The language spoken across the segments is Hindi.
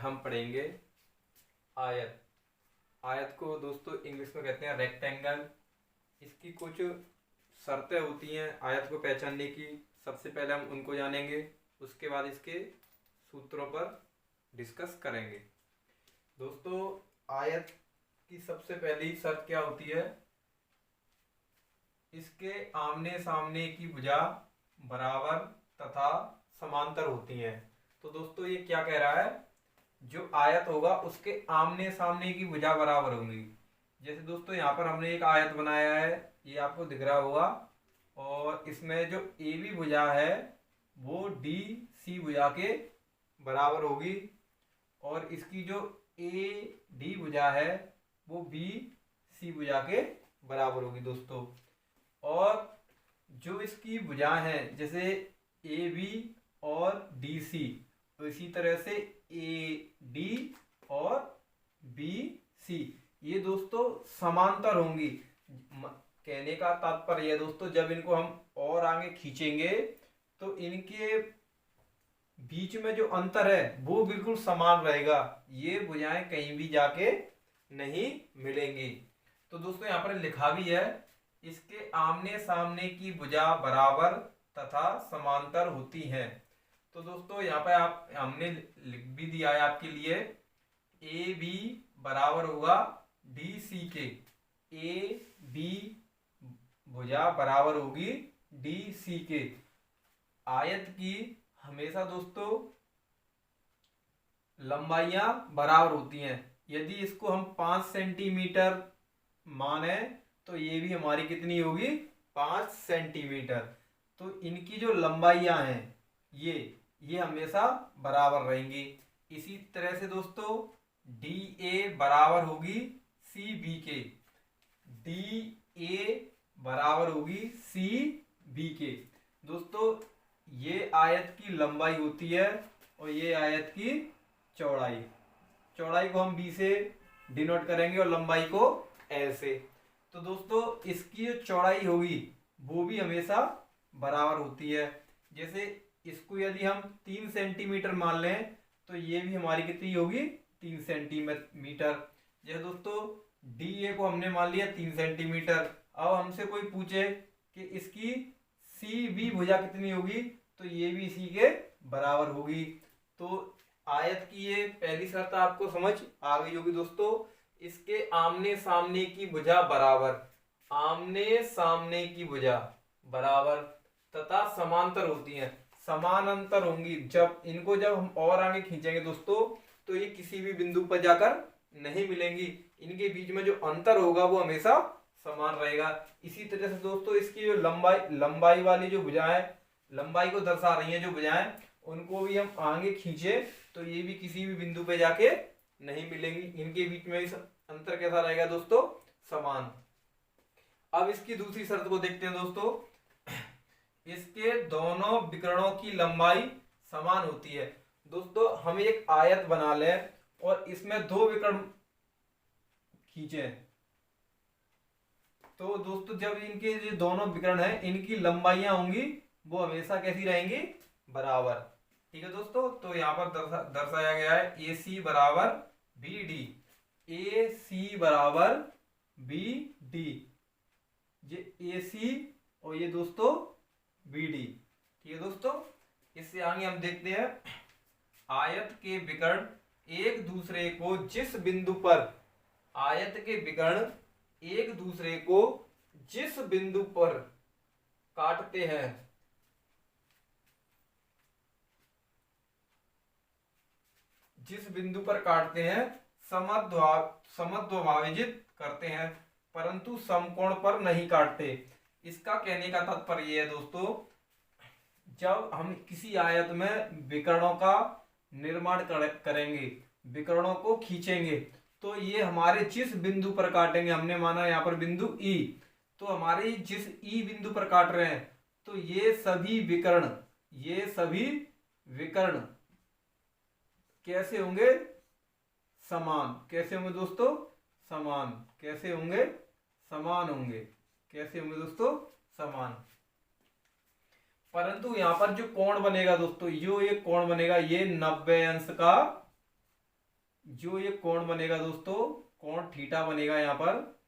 हम पढ़ेंगे आयत। आयत को दोस्तों इंग्लिश में कहते हैं रेक्टेंगल। इसकी कुछ शर्तें होती हैं आयत को पहचानने की। सबसे पहले हम उनको जानेंगे, उसके बाद इसके सूत्रों पर डिस्कस करेंगे। दोस्तों आयत की सबसे पहली शर्त क्या होती है? इसके आमने सामने की भुजा बराबर तथा समांतर होती हैं। तो दोस्तों ये क्या कह रहा है? जो आयत होगा उसके आमने सामने की भुजा बराबर होंगी। जैसे दोस्तों यहाँ पर हमने एक आयत बनाया है, ये आपको दिख रहा होगा, और इसमें जो ए बी भुजा है वो डी सी भुजा के बराबर होगी, और इसकी जो ए डी भुजा है वो बी सी भुजा के बराबर होगी दोस्तों। और जो इसकी भुजा है जैसे ए बी और डी सी, तो इसी तरह से ए डी और बी सी ये दोस्तों समांतर होंगी। कहने का तात्पर्य है दोस्तों, जब इनको हम और आगे खींचेंगे तो इनके बीच में जो अंतर है वो बिल्कुल समान रहेगा, ये भुजाएं कहीं भी जाके नहीं मिलेंगी। तो दोस्तों यहाँ पर लिखा भी है, इसके आमने सामने की भुजा बराबर तथा समांतर होती हैं। तो दोस्तों यहाँ पे हमने लिख भी दिया है आपके लिए, ए बी बराबर होगा डी सी के। ए बी भुजा बराबर होगी डी सी के। आयत की हमेशा दोस्तों लंबाइयां बराबर होती हैं। यदि इसको हम 5 सेंटीमीटर माने तो ये भी हमारी कितनी होगी? 5 सेंटीमीटर। तो इनकी जो लंबाइयां हैं ये हमेशा बराबर रहेंगी। इसी तरह से दोस्तों डी ए बराबर होगी सी बी के। डी ए बराबर होगी सी बी के। दोस्तों ये आयत की लंबाई होती है और ये आयत की चौड़ाई। चौड़ाई को हम बी से डिनोट करेंगे और लंबाई को एल से। तो दोस्तों इसकी जो चौड़ाई होगी वो भी हमेशा बराबर होती है। जैसे इसको यदि हम 3 सेंटीमीटर मान लें तो ये भी हमारी कितनी होगी? 3 सेंटीमीटर। जैसे दोस्तों डी ए को हमने मान लिया 3 सेंटीमीटर। अब हमसे कोई पूछे कि इसकी सी बी भुजा कितनी होगी, तो ये भी इसी के बराबर होगी। तो आयत की ये पहली शर्त आपको समझ आ गई होगी दोस्तों। इसके आमने सामने की भुजा बराबर, आमने सामने की भुजा बराबर तथा समांतर होती हैं, समानांतर होंगी। जब हम और आगे खींचेंगे दोस्तों तो ये किसी भी बिंदु पर जाकर नहीं मिलेंगी। इनके बीच में जो अंतर होगा वो हमेशा समान रहेगा। इसी तरह से दोस्तों इसकी जो लंबाई वाली जो भुजाएं, लंबाई को दर्शा रही हैं जो भुजाएं, उनको भी हम आगे खींचे तो ये भी किसी भी बिंदु पे जाके नहीं मिलेंगी। इनके बीच में इस अंतर कैसा रहेगा दोस्तों? समान। अब इसकी दूसरी शर्त को देखते हैं दोस्तों। इसके दोनों विकर्णों की लंबाई समान होती है। दोस्तों हम एक आयत बना लें और इसमें 2 विकर्ण खींचे, तो दोस्तों जब इनके जो दोनों विकर्ण हैं इनकी लंबाइयां होंगी वो हमेशा कैसी रहेंगी? बराबर। ठीक है दोस्तों, तो यहाँ पर दर्शाया गया है ए सी बराबर बी डी। ए सी बराबर बी डी, ये ए सी और ये दोस्तों बी डी। ठीक है दोस्तों, इससे आगे हम देखते हैं आयत के विकर्ण एक दूसरे को जिस बिंदु पर, आयत के विकर्ण एक दूसरे को जिस बिंदु पर काटते हैं, जिस बिंदु पर काटते हैं समद्विभाजित करते हैं, परंतु समकोण पर नहीं काटते। इसका कहने का तात्पर्य है दोस्तों, जब हम किसी आयत में विकर्णों का निर्माण करेंगे, विकर्णों को खींचेंगे, तो ये हमारे जिस बिंदु पर काटेंगे, हमने माना यहाँ पर बिंदु ई, तो हमारे जिस ई बिंदु पर काट रहे हैं तो ये सभी विकर्ण कैसे होंगे? समान। कैसे होंगे दोस्तों? समान। कैसे होंगे? समान होंगे। कैसे होंगे दोस्तों? समान। परंतु यहां पर जो कोण बनेगा दोस्तों, ये कोण बनेगा, ये 90 अंश का जो ये कोण बनेगा दोस्तों, कोण थीटा बनेगा यहाँ पर,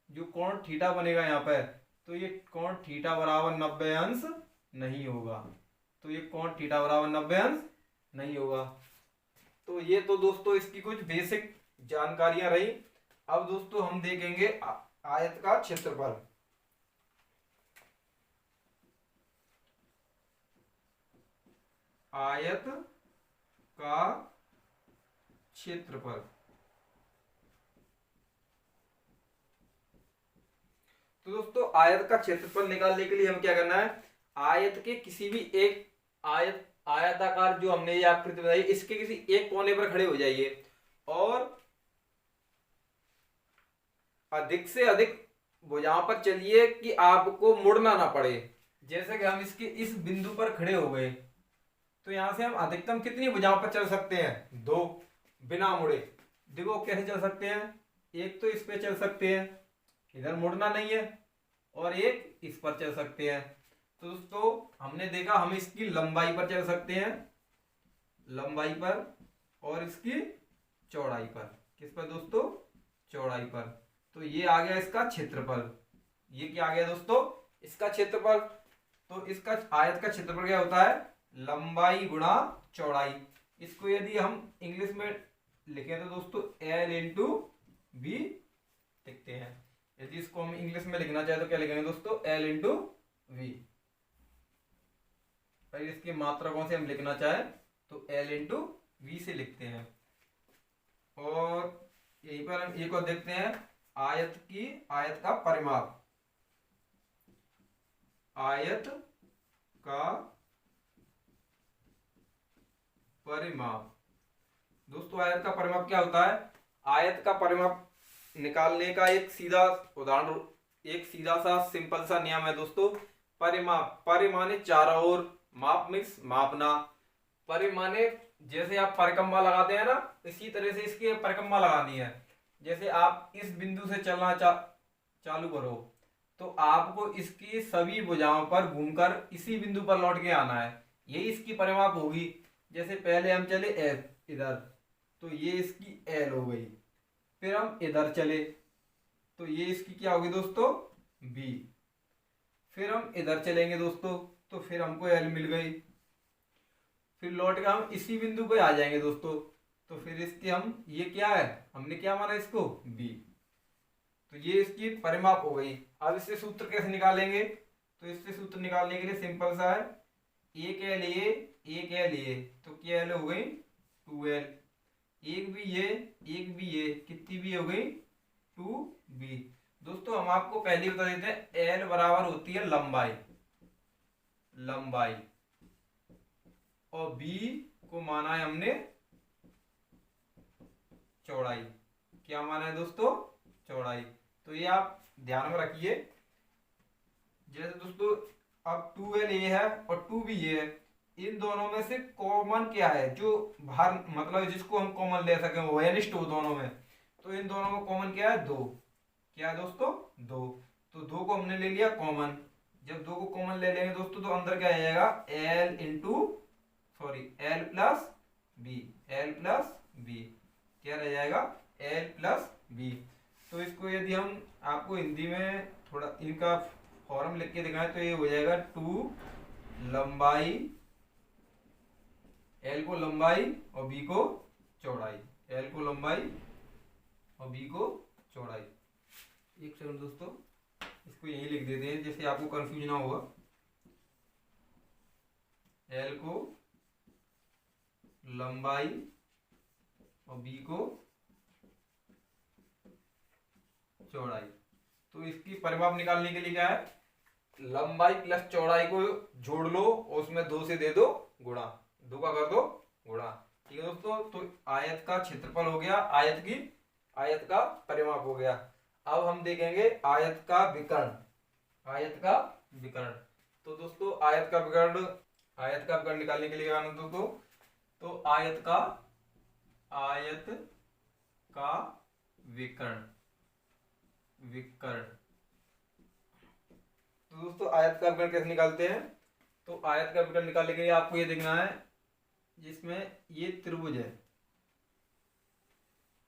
जो कोण थीटा बनेगा यहाँ पर, तो ये कोण थीटा बराबर 90 अंश नहीं होगा। तो ये कोण थीटा बराबर 90 अंश नहीं होगा। तो ये तो दोस्तों इसकी कुछ बेसिक जानकारियां रही। अब दोस्तों हम देखेंगे आयत का क्षेत्रफल। आयत का क्षेत्रफल। तो दोस्तों आयत का क्षेत्रफल निकालने के लिए हम क्या करना है, आयत के किसी भी एक आयताकार जो हमने ये आकृति बनाई, इसके किसी एक कोने पर खड़े हो जाइए और अधिक से अधिक भुजाओं पर चलिए कि आपको मुड़ना ना पड़े। जैसे कि हम इसके इस बिंदु पर खड़े हो गए, तो यहां से हम अधिकतम कितनी भुजाओं पर चल सकते हैं, 2, बिना मुड़े। देखो कैसे चल सकते हैं, एक तो इस पे चल सकते हैं, इधर मुड़ना नहीं है, और एक इस पर चल सकते हैं। तो दोस्तों हमने देखा हम इसकी लंबाई पर चल सकते हैं, लंबाई पर, और इसकी चौड़ाई पर। किस पर दोस्तों, चौड़ाई पर। तो ये आ गया इसका क्षेत्रफल। ये क्या आ गया दोस्तों, इसका क्षेत्रफल। तो इसका आयत का क्षेत्रफल क्या होता है, लंबाई गुणा चौड़ाई। इसको यदि हम इंग्लिश में लिखें तो दोस्तों L इंटू बी लिखते हैं। यदि इसको हम इंग्लिश में लिखना चाहे तो क्या लिखेंगे दोस्तों, L इंटू वी। इसकी मात्रकों से हम लिखना चाहे तो L इंटू वी से लिखते हैं। और यहीं पर हम एक और देखते हैं, आयत का परिमाप। आयत का परिमाप। दोस्तों आयत का परिमाप क्या होता है, आयत का परिमाप निकालने का एक सीधा उदाहरण, एक सीधा सा सिंपल सा नियम है दोस्तों। परिमाप, परिमाने चारों ओर, माप मीन्स मापना। परिमाने जैसे आप परिकम्मा लगाते हैं ना, इसी तरह से इसकी परिकम्मा लगानी है। जैसे आप इस बिंदु से चलना चालू करो, तो आपको इसकी सभी भुजाओं पर घूमकर इसी बिंदु पर लौट के आना है, यही इसकी परिमाप होगी। जैसे पहले हम चले इधर, तो ये इसकी L हो गई। फिर हम इधर चले तो ये इसकी क्या होगी दोस्तों, B। फिर हम इधर चलेंगे दोस्तों, तो फिर हमको L मिल गई। फिर लौट के हम इसी बिंदु पे आ जाएंगे दोस्तों, तो फिर इसके हम, ये क्या है, हमने क्या माना इसको, B। तो ये इसकी परिमाप हो गई। अब इससे सूत्र कैसे निकालेंगे, तो इससे सूत्र निकालने के लिए सिंपल सा है, एक L ये, एक L ये, तो क्या L हो गई 2L। एक भी ये कितनी भी हो गई 2B। दोस्तों हम आपको पहले बता देते हैं, L बराबर होती है लंबाई, लंबाई, और B को माना है हमने चौड़ाई। क्या माना है दोस्तों, चौड़ाई। तो ये आप ध्यान में रखिए। जैसे दोस्तों अब 2L ये है और 2B ये है, इन दोनों में से कॉमन क्या है, जो बाहर मतलब जिसको हम कॉमन ले सके, वो एनिस्ट हो दोनों में। तो इन दोनों में कॉमन क्या है, 2। क्या है दोस्तों, 2। तो 2 को हमने ले लिया कॉमन। जब 2 को कॉमन ले लेंगे दोस्तों, तो अंदर क्या आ जाएगा, L plus B, L plus B. क्या रह जाएगा, L प्लस बी। तो इसको यदि हम आपको हिंदी में थोड़ा इनका फॉर्म लिख के दिखाएं, तो ये हो जाएगा 2 लंबाई, L को लंबाई और B को चौड़ाई, L को लंबाई और B को चौड़ाई। एक सेकंड दोस्तों, इसको यही लिख देते हैं जैसे आपको कंफ्यूज ना होगा। L को लंबाई और B को चौड़ाई। तो इसकी परिमाप निकालने के लिए क्या है, लंबाई प्लस चौड़ाई को जोड़ लो और उसमें 2 से दे दो गुणा, 2 का कर दो गुणा। ठीक है दोस्तों, तो आयत का क्षेत्रफल हो गया, आयत का परिमाप हो गया। अब हम देखेंगे आयत का विकर्ण, आयत का विकर्ण। तो दोस्तों आयत का विकर्ण निकालने के लिए क्या करना दोस्तों, तो आयत का विकर्ण, तो दोस्तों आयत का विकर्ण कैसे निकालते हैं, तो आयत का विकर्ण निकालने के लिए आपको ये देखना है, जिसमें ये त्रिभुज है,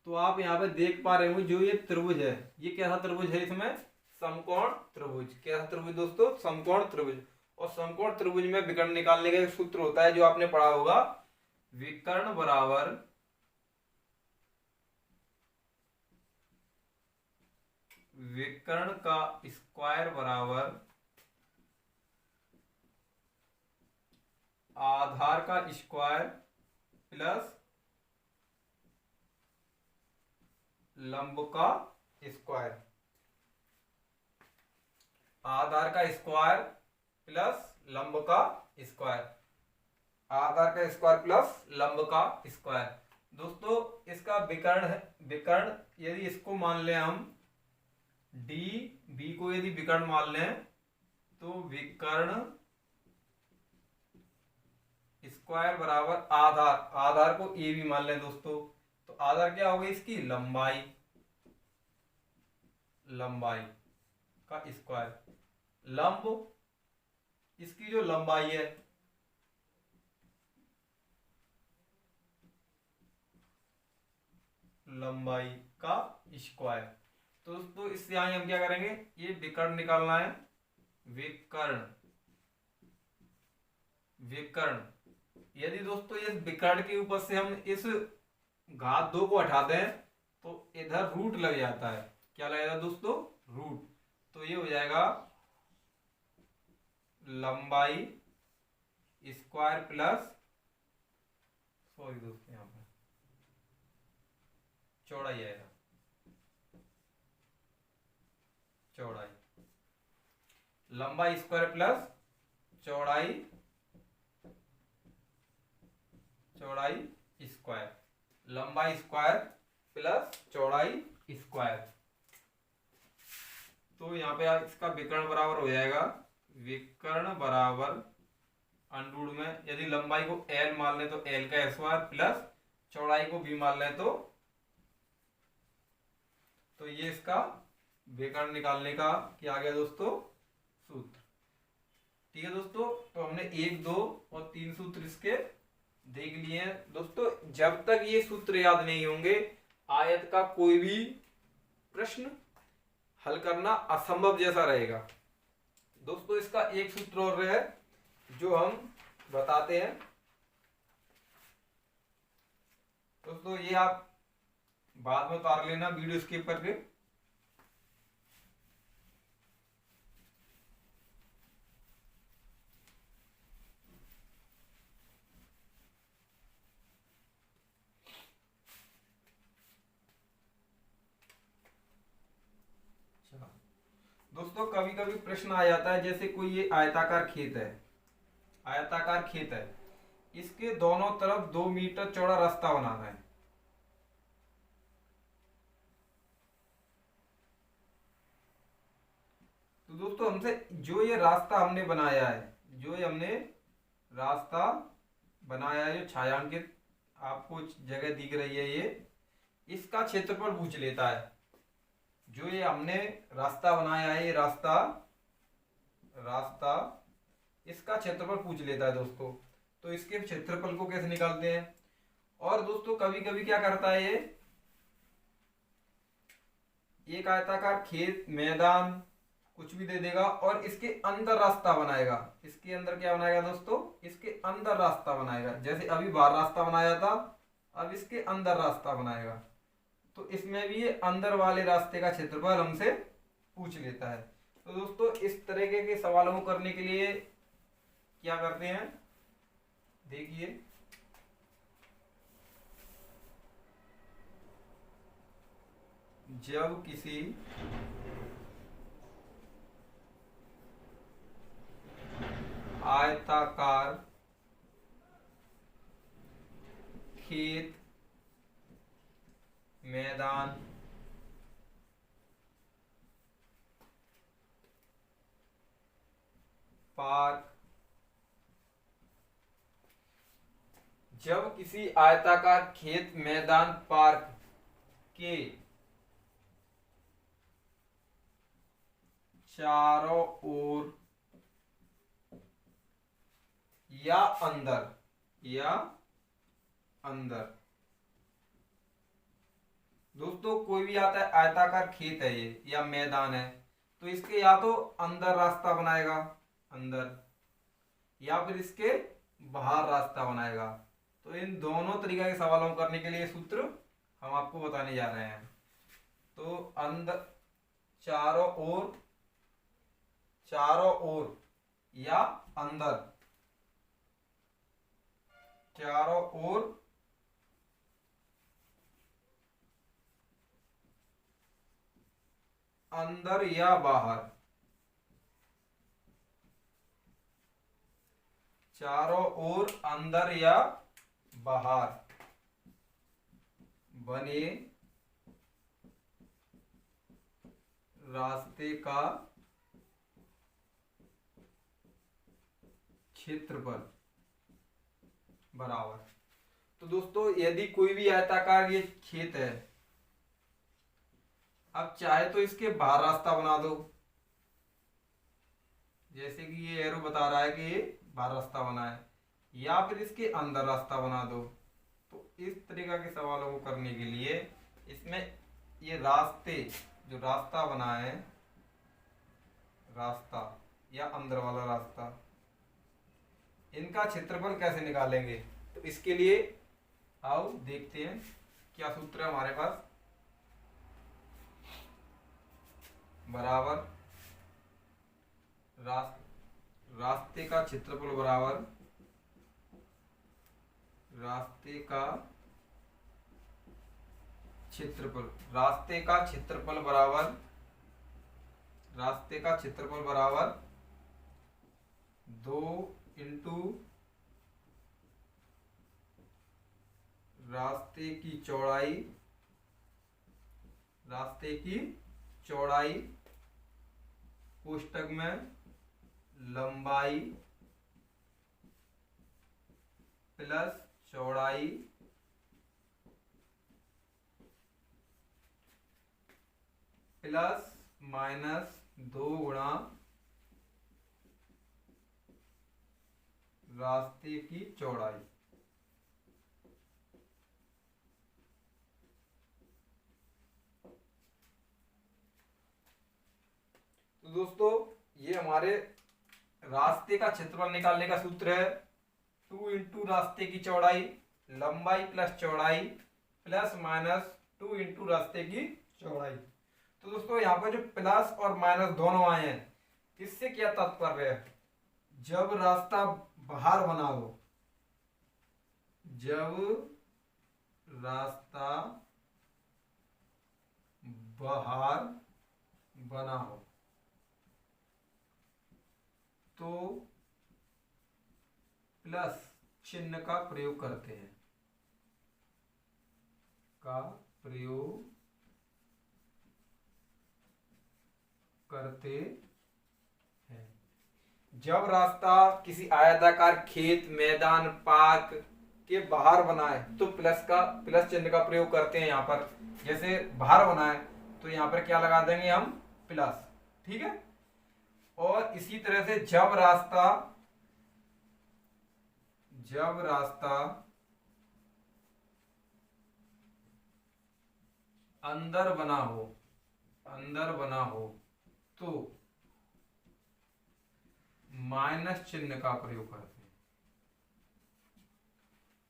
तो आप यहाँ पे देख पा रहे हो जो ये त्रिभुज है, ये कैसा त्रिभुज है, इसमें समकोण त्रिभुज। कैसा त्रिभुज दोस्तों? समकोण त्रिभुज। और समकोण त्रिभुज में विकर्ण निकालने का एक सूत्र होता है जो आपने पढ़ा होगा, विकर्ण बराबर विकर्ण का स्क्वायर बराबर आधार का स्क्वायर प्लस लंब का स्क्वायर। आधार का स्क्वायर प्लस लंब का स्क्वायर। आधार का स्क्वायर प्लस लंब का स्क्वायर। दोस्तों इसका विकर्ण है, विकर्ण यदि इसको मान लें हम डी बी को यदि विकर्ण मान लें तो विकर्ण स्क्वायर बराबर आधार, आधार को ए भी मान लें दोस्तों, तो आधार क्या होगी इसकी? लंबाई, लंबाई का स्क्वायर। लंब इसकी जो लंबाई है, लंबाई का स्क्वायर। तो दोस्तों इससे आगे हम क्या करेंगे, ये विकर्ण निकालना है, विकर्ण, विकर्ण। यदि दोस्तों इस विकर्ण के ऊपर से हम इस घात 2 को हटाते हैं तो इधर रूट लग जाता है। क्या लगेगा दोस्तों? रूट। तो ये हो जाएगा लंबाई स्क्वायर प्लस, सॉरी दोस्तों यहाँ पर चौड़ाई आएगा, चौड़ाई, लंबाई स्क्वायर प्लस चौड़ाई, चौड़ाई स्क्वायर, लंबाई स्क्वायर प्लस चौड़ाई स्क्वायर। तो यहाँ पे इसका विकर्ण बराबर हो जाएगा, विकर्ण बराबर अंडूड में यदि लंबाई को एल मान लें तो एल का स्क्वायर प्लस चौड़ाई को बी मान लें तो ये इसका विकर्ण निकालने का क्या आ गया दोस्तों? सूत्र। ठीक है दोस्तों, तो हमने 1, 2 और 3 सूत्र इसके देख लिए हैं। दोस्तों जब तक ये सूत्र याद नहीं होंगे आयत का कोई भी प्रश्न हल करना असंभव जैसा रहेगा। दोस्तों इसका एक सूत्र और है जो हम बताते हैं। दोस्तों ये आप बाद में उतार लेना वीडियो स्किप करके। दोस्तों कभी कभी प्रश्न आ जाता है, जैसे कोई ये आयताकार खेत है, आयताकार खेत है, इसके दोनों तरफ 2 मीटर चौड़ा रास्ता बनाना है। तो दोस्तों हमसे जो ये रास्ता हमने बनाया है, जो ये हमने रास्ता बनाया है, जो छायांकित आपको जगह दिख रही है, ये इसका क्षेत्रफल पूछ लेता है। जो ये हमने रास्ता बनाया है, ये रास्ता, रास्ता इसका क्षेत्रफल पूछ लेता है दोस्तों। तो इसके क्षेत्रफल को कैसे निकालते हैं? और दोस्तों कभी कभी क्या करता है, ये एक आयताकार खेत, मैदान कुछ भी दे देगा और इसके अंदर रास्ता बनाएगा। इसके अंदर क्या बनाएगा दोस्तों? इसके अंदर रास्ता बनाएगा। जैसे अभी बाहर रास्ता बनाया था, अब इसके अंदर रास्ता बनाएगा। तो इसमें भी ये अंदर वाले रास्ते का क्षेत्रफल हमसे पूछ लेता है। तो दोस्तों इस तरीके के सवालों को करने के लिए क्या करते हैं, देखिए जब किसी आयताकार खेत, मैदान, पार्क, जब किसी आयताकार खेत, मैदान, पार्क के चारों ओर या अंदर दोस्तों कोई भी आता है आयताकार खेत है ये या मैदान है, तो इसके या तो अंदर रास्ता बनाएगा अंदर, या फिर इसके बाहर रास्ता बनाएगा। तो इन दोनों तरीका के सवालों को करने के लिए सूत्र हम आपको बताने जा रहे हैं। तो अंदर चारों ओर या अंदर, चारों ओर अंदर या बाहर, चारों ओर अंदर या बाहर बने रास्ते का क्षेत्रफल बराबर। तो दोस्तों यदि कोई भी आयताकार ये खेत है, अब चाहे तो इसके बाहर रास्ता बना दो, जैसे कि ये एरो बता रहा है कि ये बाहर रास्ता बना है, या फिर इसके अंदर रास्ता बना दो। तो इस तरीका के सवालों को करने के लिए इसमें ये रास्ते, जो रास्ता बना है, रास्ता या अंदर वाला रास्ता, इनका क्षेत्रफल कैसे निकालेंगे। तो इसके लिए आओ देखते हैं क्या सूत्र है हमारे पास। बराबर रास्ते का क्षेत्रफल बराबर रास्ते का क्षेत्रफल, रास्ते का क्षेत्रफल बराबर रास्ते का क्षेत्रफल बराबर 2 इंटू रास्ते की चौड़ाई, रास्ते की चौड़ाई कोष्टक में लंबाई प्लस चौड़ाई प्लस माइनस 2 गुणा रास्ते की चौड़ाई। तो दोस्तों ये हमारे रास्ते का क्षेत्रफल निकालने का सूत्र है। 2 इंटू रास्ते की चौड़ाई, लंबाई प्लस चौड़ाई प्लस माइनस 2 इंटू रास्ते की चौड़ाई। तो दोस्तों यहाँ पर जो प्लस और माइनस दोनों आए हैं, इससे क्या तात्पर्य है, जब रास्ता बाहर बना हो, जब रास्ता बाहर बना हो तो प्लस चिन्ह का प्रयोग करते हैं, का प्रयोग करते हैं। जब रास्ता किसी आयताकार खेत, मैदान, पार्क के बाहर बना है तो प्लस चिन्ह का प्रयोग करते हैं। यहाँ पर जैसे बाहर बना है तो यहाँ पर क्या लगा देंगे हम, प्लस। ठीक है। और इसी तरह से जब रास्ता अंदर बना हो तो माइनस चिन्ह का प्रयोग करते हैं।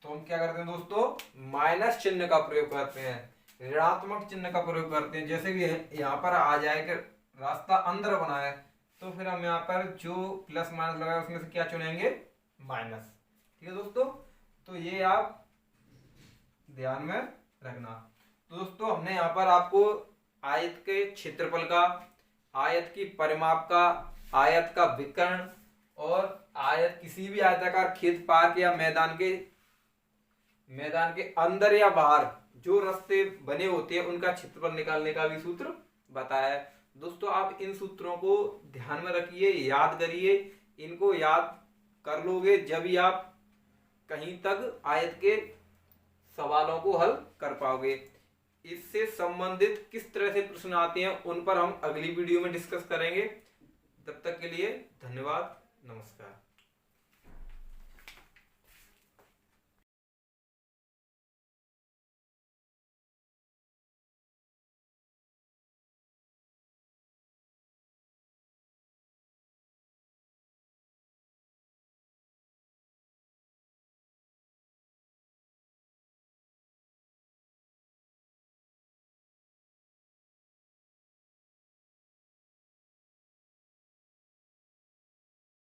तो हम क्या करते हैं दोस्तों, माइनस चिन्ह का प्रयोग करते हैं, ऋणात्मक चिन्ह का प्रयोग करते हैं। जैसे कि यहाँ पर आ जाए कि रास्ता अंदर बना है तो फिर हम यहाँ पर जो प्लस माइनस लगाए उसमें से क्या चुनेंगे, माइनस। ठीक है दोस्तों, तो ये आप ध्यान में रखना। तो दोस्तों हमने यहाँ पर आपको आयत के क्षेत्रफल का, आयत की परिमाप का, आयत का विकर्ण और आयत किसी भी आयताकार खेत, पार्क या मैदान के अंदर या बाहर जो रास्ते बने होते हैं उनका क्षेत्रफल निकालने का भी सूत्र बताया है। दोस्तों आप इन सूत्रों को ध्यान में रखिए, याद करिए। इनको याद कर लोगे जब भी आप कहीं तक आयत के सवालों को हल कर पाओगे। इससे संबंधित किस तरह से प्रश्न आते हैं उन पर हम अगली वीडियो में डिस्कस करेंगे। तब तक के लिए धन्यवाद, नमस्कार।